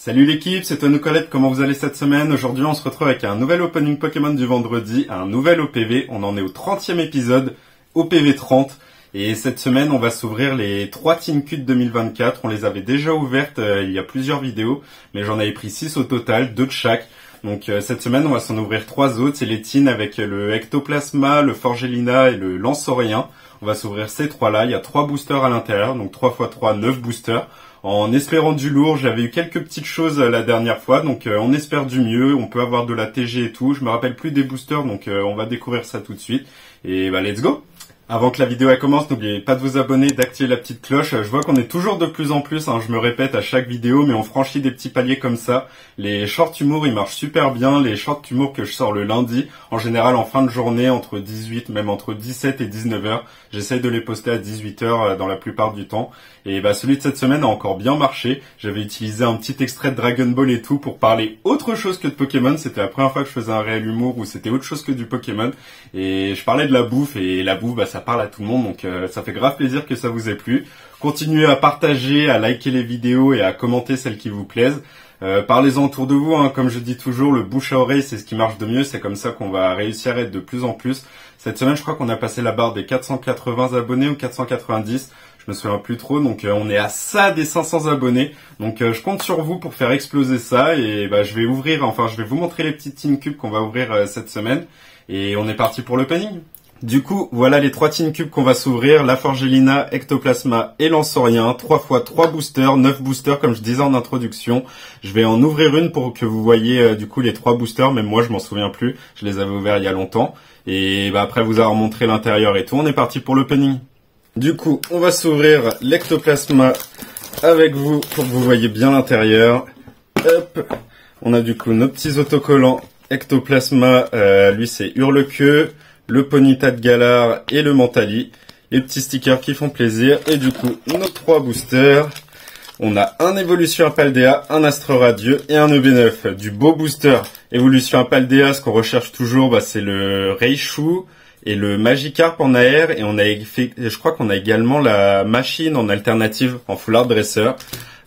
Salut l'équipe, c'est Tony Colette, comment vous allez cette semaine? Aujourd'hui on se retrouve avec un nouvel opening Pokémon du vendredi, un nouvel OPV, on en est au 30e épisode, OPV 30, et cette semaine on va s'ouvrir les 3 Teen Cut 2024, on les avait déjà ouvertes il y a plusieurs vidéos, mais j'en avais pris 6 au total, 2 de chaque. Donc cette semaine on va s'en ouvrir 3 autres, c'est les Teen avec le Ectoplasma, le Forgelina et le Lanceorien. On va s'ouvrir ces 3 là, il y a 3 boosters à l'intérieur, donc 3 x 3, 9 boosters. En espérant du lourd, j'avais eu quelques petites choses la dernière fois, donc on espère du mieux, on peut avoir de la TG et tout. Je me rappelle plus des boosters, donc on va découvrir ça tout de suite. Et bah let's go! Avant que la vidéo elle commence, n'oubliez pas de vous abonner, d'activer la petite cloche. Je vois qu'on est toujours de plus en plus, je me répète à chaque vidéo, mais on franchit des petits paliers comme ça. Les shorts humour, ils marchent super bien. Les shorts humour que je sors le lundi, en général en fin de journée, entre 18, même entre 17 et 19 heures. J'essaye de les poster à 18 heures dans la plupart du temps. Et bah celui de cette semaine a encore bien marché. J'avais utilisé un petit extrait de Dragon Ball et tout pour parler autre chose que de Pokémon. C'était la première fois que je faisais un réel humour où c'était autre chose que du Pokémon. Et je parlais de la bouffe, et la bouffe, bah ça parle à tout le monde, donc ça fait grave plaisir que ça vous ait plu. Continuez à partager, à liker les vidéos et à commenter celles qui vous plaisent. Parlez-en autour de vous, comme je dis toujours, le bouche à oreille c'est ce qui marche de mieux, c'est comme ça qu'on va réussir à être de plus en plus. Cette semaine je crois qu'on a passé la barre des 480 abonnés ou 490, je me souviens plus trop, donc on est à ça des 500 abonnés, donc je compte sur vous pour faire exploser ça, et bah je vais vous montrer les petites Teen Cubes qu'on va ouvrir cette semaine, et on est parti pour l'opening. Du coup, voilà les 3 Teen Cubes qu'on va s'ouvrir, la Forgelina, Ectoplasma et Lanceorien, 3 x 3 boosters, 9 boosters comme je disais en introduction. Je vais en ouvrir une pour que vous voyez du coup les 3 boosters, même moi je m'en souviens plus, je les avais ouverts il y a longtemps. Et bah, après vous avoir montré l'intérieur et tout, on est parti pour l'opening. Du coup, on va s'ouvrir l'Ectoplasma avec vous pour que vous voyez bien l'intérieur. Hop, on a du coup nos petits autocollants Ectoplasma, lui c'est Hurle-Queue, le Ponyta de Galar et le Mentali. Les petits stickers qui font plaisir. Et du coup, nos 3 boosters. On a un Évolution Paldea, un Astre Radieux et un EB9. Du beau booster. Évolution Paldea, ce qu'on recherche toujours, bah, c'est le Raichu et le Magikarp en AR. Et on a fait, je crois qu'on a également la machine en alternative, en full art dresseur.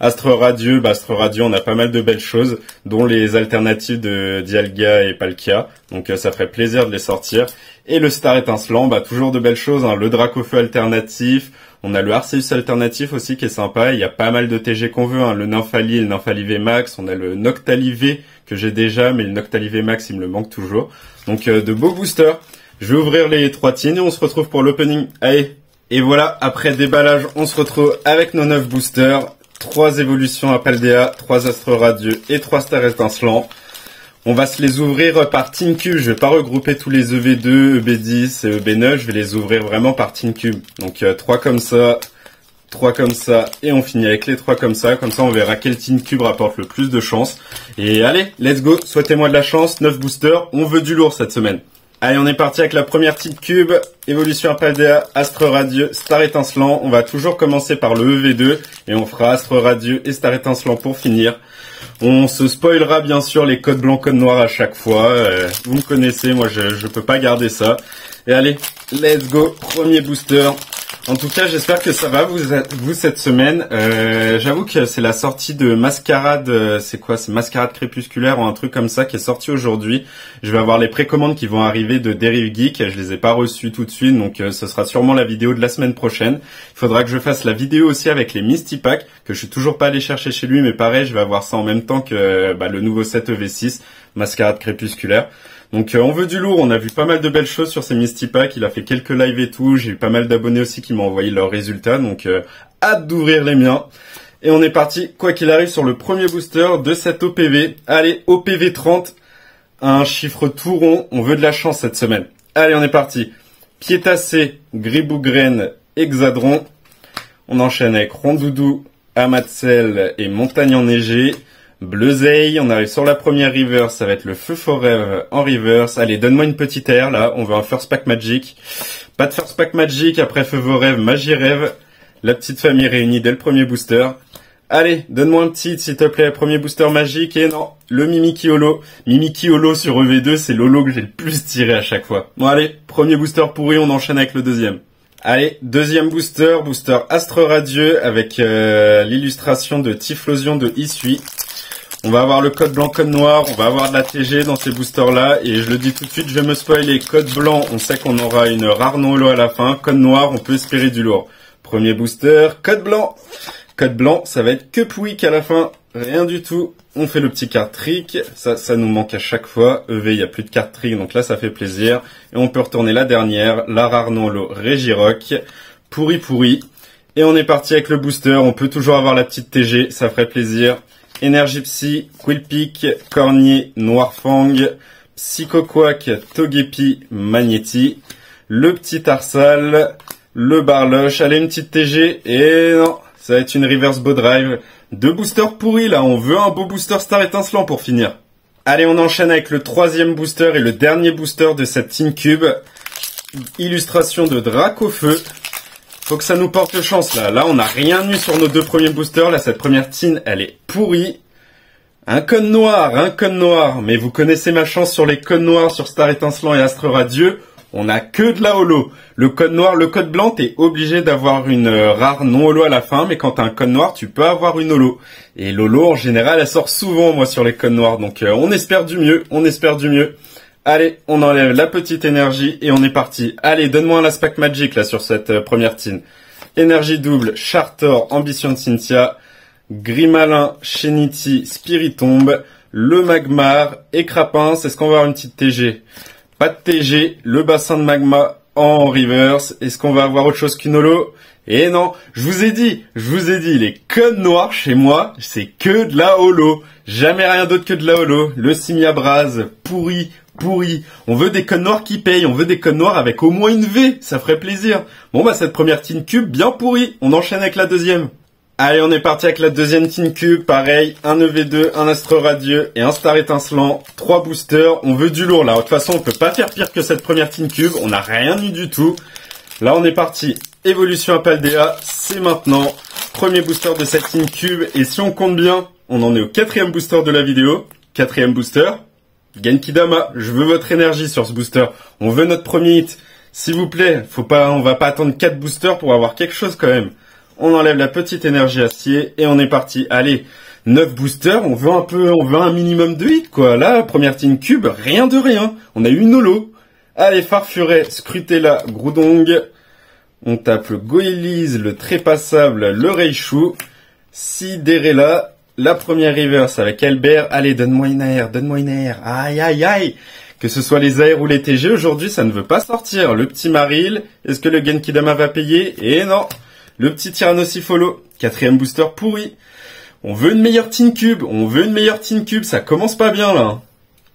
Astre Radieux, Astre Radieux, on a pas mal de belles choses, dont les alternatives de Dialga et Palkia. Donc ça ferait plaisir de les sortir. Et le Star Étincelant, toujours de belles choses, le Dracofeu alternatif. On a le Arceus alternatif aussi qui est sympa. Il y a pas mal de TG qu'on veut, le Nymphali et le Nymphali VMAX. On a le Noctali V que j'ai déjà, mais le Noctali VMAX il me le manque toujours. Donc de beaux boosters. Je vais ouvrir les 3 teens et on se retrouve pour l'opening. Allez. Et voilà, après déballage, on se retrouve avec nos 9 boosters. 3 évolutions à Paldea, 3 Astres Radieux et 3 Stars Étincelants. On va se les ouvrir par Teen Cube. Je vais pas regrouper tous les EV2, EB10 et EB9. Je vais les ouvrir vraiment par Teen Cube. Donc 3 comme ça, 3 comme ça, et on finit avec les 3 comme ça. Comme ça, on verra quel Teen Cube rapporte le plus de chance. Et allez, let's go. Souhaitez-moi de la chance. 9 boosters. On veut du lourd cette semaine. Allez, on est parti avec la première Teen Cube, Évolution Paldea, Astre Radieux, Star Étincelant. On va toujours commencer par le EV2 et on fera Astre Radieux et Star Étincelant pour finir. On se spoilera bien sûr les codes blancs, codes noirs à chaque fois. Vous me connaissez, moi je peux pas garder ça. Et allez, let's go, premier booster. En tout cas, j'espère que ça va vous cette semaine. J'avoue que c'est la sortie de Mascarade, c'est quoi? C'est Mascarade Crépusculaire ou un truc comme ça qui est sorti aujourd'hui. Je vais avoir les précommandes qui vont arriver de Derive Geek. Je les ai pas reçues tout de suite, donc ce sera sûrement la vidéo de la semaine prochaine. Il faudra que je fasse la vidéo aussi avec les Misty Pack, que je suis toujours pas allé chercher chez lui, mais pareil, je vais avoir ça en même temps que le nouveau set EV6, Mascarade Crépusculaire. Donc on veut du lourd, on a vu pas mal de belles choses sur ces Misty Pack, il a fait quelques lives et tout, j'ai eu pas mal d'abonnés aussi qui m'ont envoyé leurs résultats, donc hâte d'ouvrir les miens. Et on est parti, quoi qu'il arrive, sur le premier booster de cet OPV. Allez, OPV 30, un chiffre tout rond, on veut de la chance cette semaine. Allez, on est parti. Piétacé, Gribougraine, Hexadron. On enchaîne avec Rondoudou, Amatzel et Montagne enneigée. Bleuzeille, on arrive sur la première reverse, ça va être le Feu Forever en reverse. Allez, donne-moi une petite air, là, on veut un First Pack Magic. Pas de First Pack Magic, après Feu Rêve, Magie Rêve. La petite famille réunie dès le premier booster. Allez, donne-moi un petit, s'il te plaît, premier booster magique. Et non, le Mimikyu Holo. Mimikyu Holo sur EV2, c'est l'holo que j'ai le plus tiré à chaque fois. Bon allez, premier booster pourri, on enchaîne avec le deuxième. Allez, deuxième booster, booster Astre Radieux avec l'illustration de Typhlosion de Issui. On va avoir le code blanc, code noir, on va avoir de la TG dans ces boosters-là. Et je le dis tout de suite, je vais me spoiler. Code blanc, on sait qu'on aura une rare non holo à la fin. Code noir, on peut espérer du lourd. Premier booster, code blanc. Code blanc, ça va être que Pouic à la fin. Rien du tout. On fait le petit card trick. Ça nous manque à chaque fois. EV, il n'y a plus de card trick, donc là, ça fait plaisir. Et on peut retourner la dernière, la rare non holo Regirock. Pourri. Et on est parti avec le booster. On peut toujours avoir la petite TG, ça ferait plaisir. Énergie Psy, Quillpick, Cornier, Noirfang, Psychoquack, Togepi, Magnéti, le petit Tarsal, le Barloche, allez une petite TG, et non, ça va être une Reverse Bow Drive. Deux boosters pourris là, on veut un beau booster Star étincelant pour finir. Allez, on enchaîne avec le troisième booster et le dernier booster de cette Tin Cube. Illustration de Dracofeu. Faut que ça nous porte chance là. Là, on n'a rien eu sur nos deux premiers boosters. Là, cette première tin, elle est pourrie. Un code noir. Mais vous connaissez ma chance sur les codes noirs, sur Star étincelant et Astre radieux. On n'a que de la holo. Le code noir, le code blanc, t'es obligé d'avoir une rare non holo à la fin. Mais quand t'as un code noir, tu peux avoir une holo. Et l'holo, en général, elle sort souvent, moi, sur les codes noirs. Donc, on espère du mieux. Allez, on enlève la petite énergie et on est parti. Allez, donne-moi un aspect magique là sur cette première tin. Énergie double, Chartor, Ambition de Cynthia, Grimalin, Shenity, Spiritomb, le Magmar, Écrapince. Est-ce qu'on va avoir une petite TG? Pas de TG, le bassin de magma en reverse. Est-ce qu'on va avoir autre chose qu'une holo? Et non, je vous ai dit, les codes noirs chez moi, c'est que de la holo. Jamais rien d'autre que de la holo. Le Simiabraz, pourri. On veut des codes noirs qui payent, on veut des codes noirs avec au moins une V, ça ferait plaisir. Bon bah cette première Tin Cube, bien pourrie, on enchaîne avec la deuxième. Allez, on est parti avec la deuxième Tin Cube, pareil, un EV2, un Astre radieux et un Star étincelant, 3 boosters, on veut du lourd là. De toute façon, on peut pas faire pire que cette première Tin Cube, on n'a rien eu du tout. Là, on est parti, évolution à Paldea, c'est maintenant. Premier booster de cette Tin Cube, et si on compte bien, on en est au 4e booster de la vidéo. 4e booster. Genkidama, je veux votre énergie sur ce booster. On veut notre premier hit. S'il vous plaît, on va pas attendre 4 boosters pour avoir quelque chose quand même. On enlève la petite énergie acier et on est parti. Allez, 9 boosters, on veut un minimum de hits quoi. Là, première Tin Cube, rien de rien. On a eu une holo. Allez, Farfuret, Scrutella, Groudong. On tape le Goélise, le Trépassable, le Raichu. Siderella. La première reverse avec Albert. Allez, donne-moi une air. Aïe. Que ce soit les AR ou les TG, aujourd'hui, ça ne veut pas sortir. Le petit Maril. Est-ce que le Genkidama va payer? Et non. Le petit Tyrannosifolo. 4e booster pourri. On veut une meilleure Tin Cube. Ça commence pas bien, là.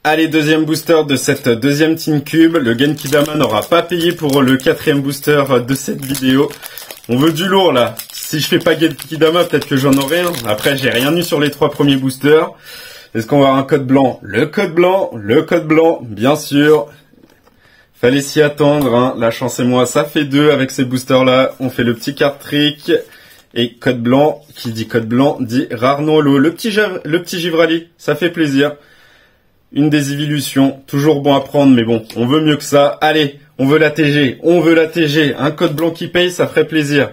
Allez, deuxième booster de cette deuxième Tin Cube. Le Genkidama n'aura pas payé pour le 4e booster de cette vidéo. On veut du lourd, là. Si je fais pas Genkidama, peut-être que j'en aurai un. Après, j'ai rien eu sur les 3 premiers boosters. Est-ce qu'on va avoir un code blanc? Le code blanc, bien sûr. Fallait s'y attendre, hein. La chance et moi, ça fait 2 avec ces boosters-là. On fait le petit card trick. Et code blanc, qui dit code blanc, dit rare non holo. Le petit Givrali, ça fait plaisir. Une des évolutions, toujours bon à prendre, mais bon, on veut mieux que ça. Allez, on veut la TG. Un code blanc qui paye, ça ferait plaisir.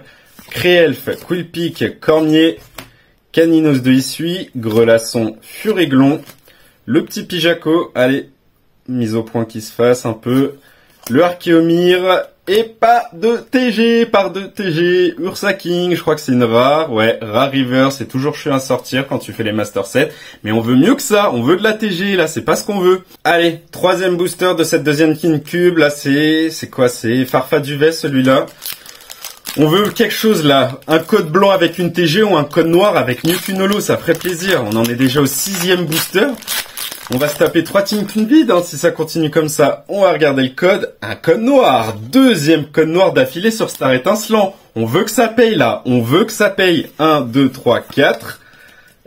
Créelf, Quillpick, Cornier, Caninos de Issui, Grelasson, Furéglon, le petit Pijaco, allez, mise au point qui se fasse un peu, le Archéomir, et pas de TG, Ursa King, je crois que c'est une rare, ouais, rare river, c'est toujours chiant à sortir quand tu fais les Master 7, mais on veut mieux que ça, on veut de la TG, là, c'est pas ce qu'on veut. Allez, 3e booster de cette deuxième Tin Cube, là, c'est quoi, c'est Farfaduvet, celui-là. On veut quelque chose là, un code blanc avec une TG ou un code noir avec mieux qu'une holo, ça ferait plaisir. On en est déjà au 6e booster. On va se taper 3 Tin Cube hein, si ça continue comme ça. On va regarder le code, un code noir. 2e code noir d'affilée sur Star étincelant. On veut que ça paye là, 1, 2, 3, 4.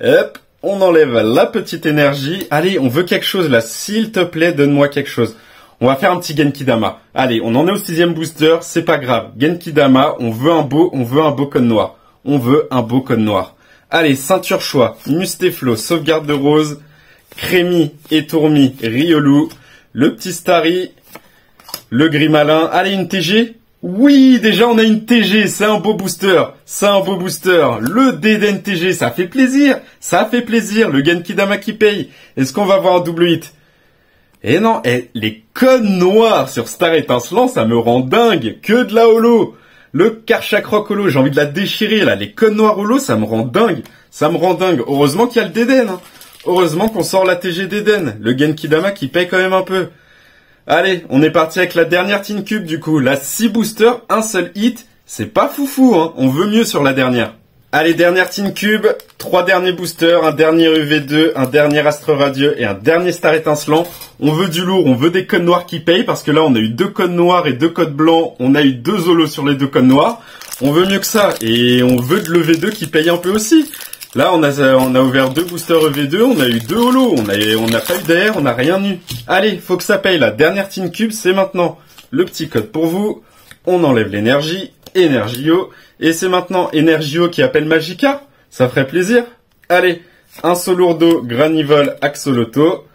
Hop, on enlève la petite énergie. Allez, on veut quelque chose là, s'il te plaît, donne-moi quelque chose. On va faire un petit Genkidama. Allez, on en est au 6e booster, c'est pas grave. Genkidama, on veut un beau code noir. Allez, ceinture choix, Mustéflo, sauvegarde de rose, Crémi, Étourmi, Riolu, le petit Starry, le Grimalin. Allez, une TG. Oui, déjà on a une TG, c'est un beau booster, c'est un beau booster. Le Deden TG, ça fait plaisir, le Genkidama qui paye. Est-ce qu'on va avoir un double hit? Eh non, les codes noirs sur Star Étincelant, ça me rend dingue, que de la holo. Le Karchakroc holo, j'ai envie de la déchirer là, les codes noirs holo, ça me rend dingue, Heureusement qu'il y a le Deden, hein. Heureusement qu'on sort la TG Deden, le Genkidama qui paye quand même un peu. Allez, on est parti avec la dernière Tin Cube du coup. La 6 booster, un seul hit. C'est pas foufou, hein. On veut mieux sur la dernière. Allez, dernière Tin Cube. 3 derniers boosters, un dernier UV2, un dernier Astre Radieux et un dernier Star Étincelant. On veut du lourd, on veut des codes noirs qui payent parce que là on a eu 2 codes noirs et 2 codes blancs. On a eu 2 holos sur les 2 codes noirs. On veut mieux que ça et on veut de l'EV2 qui paye un peu aussi. Là, on a ouvert 2 boosters EV2, on a eu 2 holos, on n'a pas eu d'air, on n'a rien eu. Allez, faut que ça paye, la dernière Tin Cube, c'est maintenant. Le petit code pour vous, on enlève l'énergie, Energio, et c'est maintenant Energio qui appelle Magica, ça ferait plaisir. Allez, un Solourdo, Granivol, Axoloto,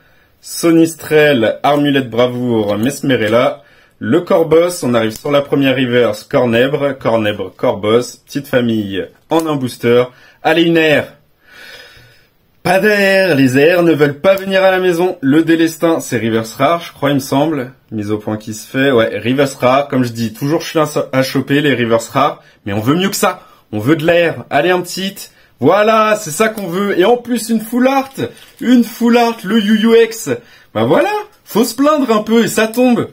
Sonistrel, Armulette Bravoure, Mesmerella, le Corboss, on arrive sur la première reverse, Cornèbre, Corboss, petite famille en un booster. Allez, une air. Pas d'air, les airs ne veulent pas venir à la maison. Le délestin, c'est reverse rare, je crois, il me semble. Mise au point qui se fait. Ouais, reverse rare, comme je dis, toujours je suis à choper les reverse rares. Mais on veut mieux que ça. On veut de l'air. Allez, un petit hit. Voilà, c'est ça qu'on veut. Et en plus, une full art. Une full art, le UUX. Bah voilà, faut se plaindre un peu et ça tombe.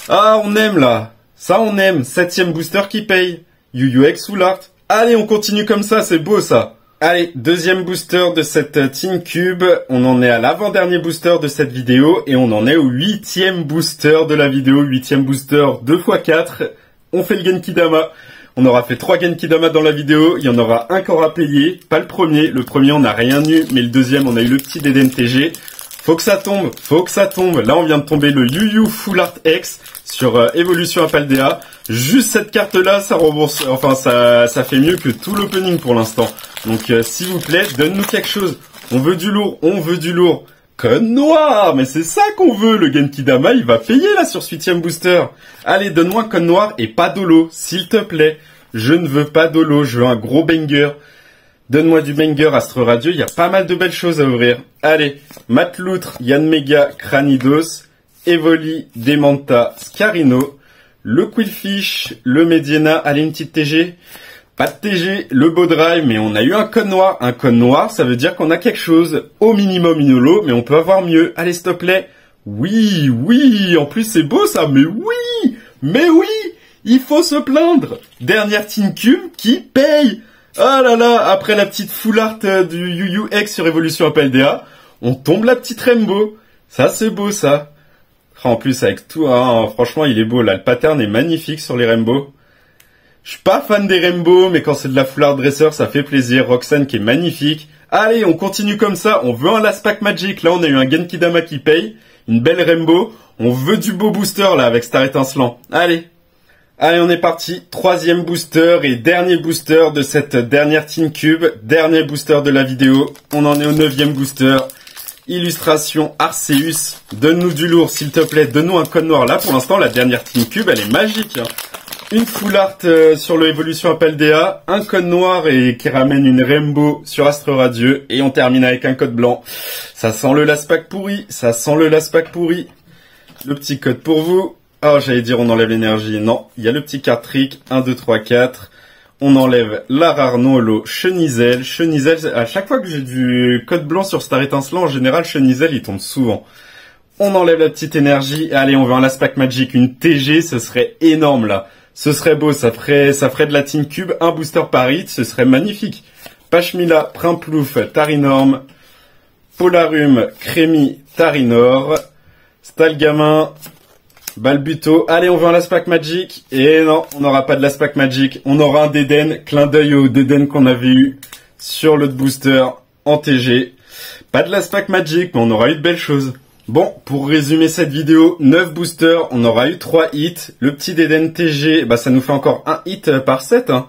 Ah, on aime là. Ça, on aime. 7e booster qui paye. UUX full art. Allez, on continue comme ça, c'est beau ça. Allez, deuxième booster de cette Tin Cube. On en est à l'avant-dernier booster de cette vidéo et on en est au 8e booster de la vidéo. 8e booster 2x4. On fait le Genkidama. On aura fait 3 Genkidama dans la vidéo. Il y en aura un qui aura payé. Pas le premier. Le premier, on n'a rien eu. Mais le deuxième, on a eu le petit Deden TG. Faut que ça tombe. Là, on vient de tomber le Yu Full Art X sur Evolution Apaldea. Juste cette carte-là, ça rembourse, enfin, ça fait mieux que tout l'opening pour l'instant. Donc, s'il vous plaît, donne-nous quelque chose. On veut du lourd. Code noir, mais c'est ça qu'on veut. Le Genkidama, il va payer là sur ce 8e booster. Allez, donne-moi un code noir et pas d'holo, s'il te plaît. Je ne veux pas d'holo, je veux un gros banger. Donne-moi du banger, Astre Radieux, il y a pas mal de belles choses à ouvrir. Allez, Matloutre, Yanmega, Cranidos, Evoli, Demanta, Scarino, le Quillfish, le Mediena, allez une petite TG. Pas de TG, le beau drive, mais on a eu un code noir. Un code noir, ça veut dire qu'on a quelque chose. Au minimum une holo, mais on peut avoir mieux. Allez, s'il te plaît. Oui, en plus c'est beau ça, mais oui, il faut se plaindre. Dernière Tin Cube qui paye. Ah là là, après la petite full art du UUX sur Evolution Apaldea, on tombe la petite Rainbow. Ça c'est beau ça. En plus avec tout, hein, franchement il est beau là, le pattern est magnifique sur les Rainbow. Je suis pas fan des Rainbow, mais quand c'est de la full art dresser, ça fait plaisir. Roxanne qui est magnifique. Allez, on continue comme ça, on veut un Last Pack Magic, là on a eu un Genkidama qui paye, une belle Rainbow, on veut du beau booster là avec Star Étincelant. Allez, on est parti, 3e booster et dernier booster de cette dernière Tin Cube, dernier booster de la vidéo, on en est au 9e booster. Illustration Arceus, donne-nous du lourd s'il te plaît, donne-nous un code noir. Là pour l'instant la dernière Tin Cube elle est magique, hein. Une full art sur le Evolution Apaldea, un code noir et qui ramène une Rainbow sur Astre Radieux et on termine avec un code blanc. Ça sent le Last Pack pourri, Le petit code pour vous. Oh, j'allais dire on enlève l'énergie. Non, il y a le petit card trick, 1, 2, 3, 4. On enlève la rare non holo Chenizel. À chaque fois que j'ai du code blanc sur Star Étincelant, en général, Chenizel, il tombe souvent. On enlève la petite énergie. Et allez, on veut un Last Pack Magic, une TG, ce serait énorme là. Ce serait beau, ça ferait de la Tin Cube, un booster par hit, ce serait magnifique. Pachmila, Primplouf, Tarinorm, Polarum, Crémi, Tarinor, Stalgamin, Balbuto. Allez, on veut un Last Pack Magic. Et non, on n'aura pas de Last Pack Magic. On aura un Deden, clin d'œil au Deden qu'on avait eu sur l'autre booster en TG. Pas de Last Pack Magic, mais on aura eu de belles choses. Bon, pour résumer cette vidéo, 9 boosters, on aura eu 3 hits. Le petit Deden TG, bah ça nous fait encore un hit par set. Hein.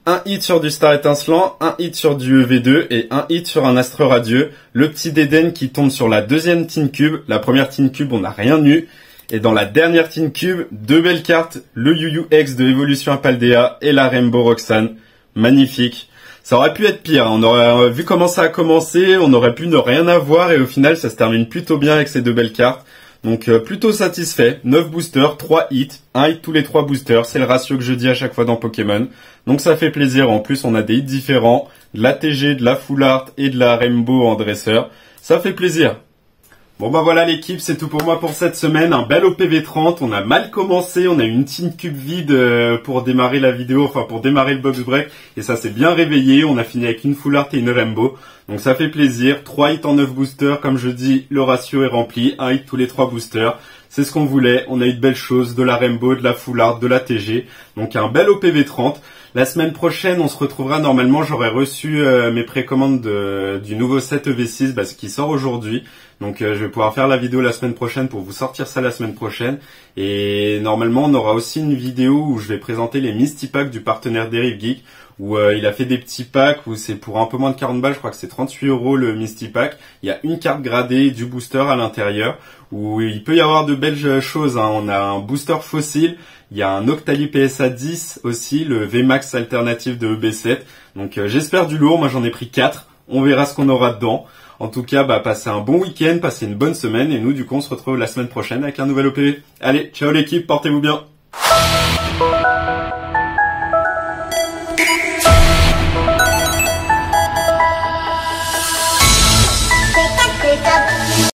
Un hit sur du Star Étincelant, un hit sur du EV2 et un hit sur un Astre Radieux. Le petit Deden qui tombe sur la deuxième Tin Cube. La première Tin Cube, on n'a rien eu. Et dans la dernière Team Cube, 2 belles cartes, le Yu Yu X de Evolution Paldea et la Rainbow Roxanne. Magnifique. Ça aurait pu être pire, on aurait vu comment ça a commencé, on aurait pu ne rien avoir et au final ça se termine plutôt bien avec ces 2 belles cartes. Donc plutôt satisfait, 9 boosters, 3 hits, 1 hit tous les 3 boosters, c'est le ratio que je dis à chaque fois dans Pokémon. Donc ça fait plaisir, en plus on a des hits différents, de la TG, de la Full Art et de la Rainbow en dresseur. Ça fait plaisir. Bon bah voilà l'équipe, c'est tout pour moi pour cette semaine, un bel OPV30, on a mal commencé, on a eu une Team Cube vide pour démarrer la vidéo, enfin pour démarrer le box break, et ça s'est bien réveillé, on a fini avec une Full Art et une Rainbow, donc ça fait plaisir, 3 hits en 9 boosters, comme je dis, le ratio est rempli, 1 hit tous les 3 boosters, c'est ce qu'on voulait, on a eu de belles choses, de la Rainbow, de la Full Art, de la TG, donc un bel OPV30. La semaine prochaine, on se retrouvera normalement, j'aurai reçu mes précommandes du nouveau set EV6 qui sort aujourd'hui. Donc je vais pouvoir faire la vidéo la semaine prochaine pour vous sortir ça la semaine prochaine. Et normalement, on aura aussi une vidéo où je vais présenter les Misty Packs du partenaire Derive Geek, où il a fait des petits packs où c'est pour un peu moins de 40 balles, je crois que c'est 38 € le Misty Pack. Il y a une carte gradée, du booster à l'intérieur, où il peut y avoir de belles choses. On a un booster fossile, il y a un Octali PSA 10 aussi, le VMAX alternatif de EB7. Donc j'espère du lourd, moi j'en ai pris 4, on verra ce qu'on aura dedans. En tout cas, passez un bon week-end, passez une bonne semaine, et nous du coup on se retrouve la semaine prochaine avec un nouvel OPV. Allez, ciao l'équipe, portez-vous bien.